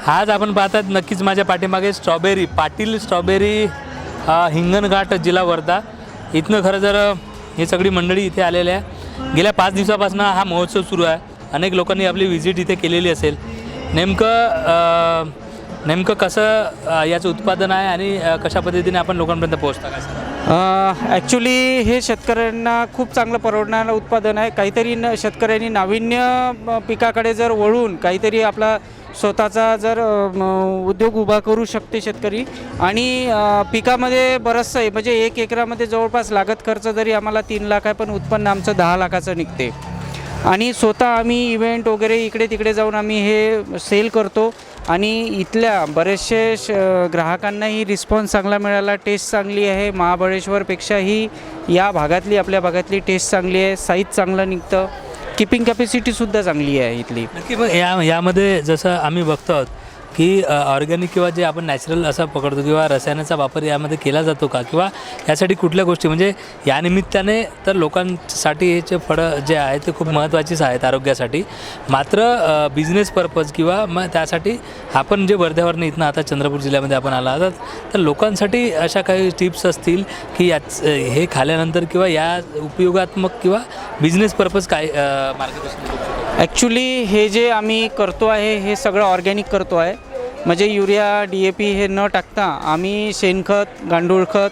आज आपण पाहतात नक्कीच माझ्या पाठीमागे स्ट्रॉबेरी पाटील स्ट्रॉबेरी हिंगणघाट जिल्हा वर्धा इथनं खरं तर ही सगळी मंडळी इथे आलेली आहे। गेल्या 5 दिवसापासून हा महोत्सव सुरू आहे। अनेक लोकांनी आपली व्हिजिट इथे केलेली असेल। नेमकं कसं याचं उत्पादन आहे आणि कशा पद्धतीने आपण लोकांपर्यंत पोहोचता काय सर? ॲक्च्युली हे शेतकऱ्यांना खूप चांगलं परवडणारं उत्पादन आहे। काहीतरी शेतकऱ्यांनी नाविन्य पिकाकडे जर वळून काहीतरी आपला स्वतःचा जर उद्योग उभा करू शकते शेतकरी आणि पिकामध्ये बरंचसं आहे म्हणजे 1 एकरामध्ये जवळपास लागत खर्च जरी आम्हाला 3 लाख आहे पण उत्पन्न आमचं 10 लाखाचं निघते आणि स्वतः आम्ही इव्हेंट वगैरे इकडे तिकडे जाऊन आम्ही हे सेल करतो आणि इथल्या बरेचसे ग्राहकांनाही रिस्पॉन्स चांगला मिळाला। टेस्ट चांगली आहे, महाबळेश्वरपेक्षाही या भागातली आपल्या भागातली टेस्ट चांगली आहे, साईज चांगलं निघतं, कीपिंग कॅपॅसिटीसुद्धा चांगली आहे इथली। नक्की मग यामध्ये जसं आम्ही बघतो आहोत की ऑर्गॅनिक किंवा जे आपण नॅचरल असं पकडतो किंवा रसायनाचा वापर यामध्ये केला जातो का किंवा यासाठी कुठल्या गोष्टी म्हणजे या निमित्ताने तर लोकांसाठी याचे फळं जे आहेत ते खूप महत्त्वाचीच आहेत आरोग्यासाठी, मात्र बिझनेस पर्पज किंवा मग त्यासाठी आपण जे वर्ध्यावरून इथनं आता चंद्रपूर जिल्ह्यामध्ये आपण आला आहात तर लोकांसाठी अशा काही टिप्स असतील की याच हे खाल्यानंतर किंवा या उपयोगात्मक किंवा बिझनेस पर्पज काय मार्गदर्शन? ॲक्च्युली हे जे आम्ही करतो आहे हे सगळं ऑर्गॅनिक करतो आहे म्हणजे युरिया DAP हे न टाकता आम्ही शेणखत गांडूळ खत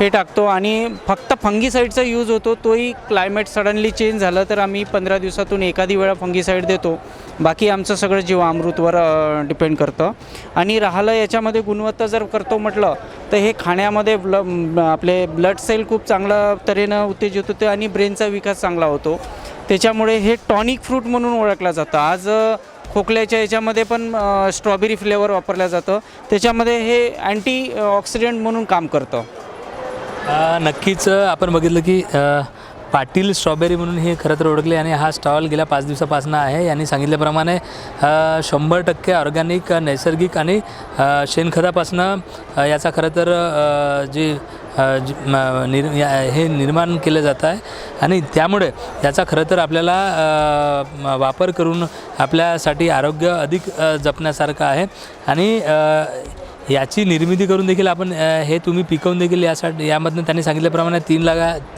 हे टाकतो आणि फक्त फंगीसाईडचा यूज होतो। तोही क्लायमेट सडनली चेंज झालं तर आम्ही 15 दिवसातून एखादी वेळा फंगीसाईड देतो, बाकी आमचं सगळं जीवामृतवर डिपेंड करतं। आणि राहिलं याच्यामध्ये गुणवत्ता जर करतो म्हटलं तर हे खाण्यामध्ये आपले ब्लड सेल खूप चांगल्या तऱ्हेनं उत्तेजित होते आणि ब्रेनचा विकास चांगला होतो, त्याच्यामुळे हे टॉनिक फ्रूट म्हणून ओळखलं जातं। आज खोकल्याच्या याच्यामध्ये पण स्ट्रॉबेरी फ्लेवर वापरलं जातं, त्याच्यामध्ये हे अँटी ऑक्सिडंट म्हणून काम करतं। नक्कीच आपण बघितलं की पाटील स्ट्रॉबेरी म्हणून हे खरं तर ओळखले आणि हा स्टॉल गेल्या 5 दिवसापासून आहे। यांनी सांगितल्याप्रमाणे 100% ऑर्गॅनिक नैसर्गिक आणि शेणखतापासून याचा खरं तर हे निर्माण केलं जात आहे आणि त्यामुळे याचा खरं तर आपल्याला वापर करून आपल्यासाठी आरोग्य अधिक जपण्यासारखं आहे आणि याची निर्मिती करून देखील आपण हे तुम्ही पिकवून देखील यामधनं त्यांनी सांगितल्याप्रमाणे 3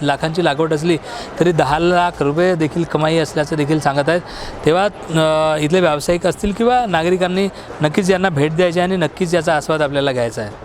लाखांची लागवड असली तरी 10 लाख रुपये देखील कमाई असल्याचं देखील सांगत आहेत। तेव्हा इथले व्यावसायिक असतील किंवा नागरिकांनी नक्कीच यांना भेट द्यायची आणि नक्कीच याचा आस्वाद आपल्याला घ्यायचा आहे।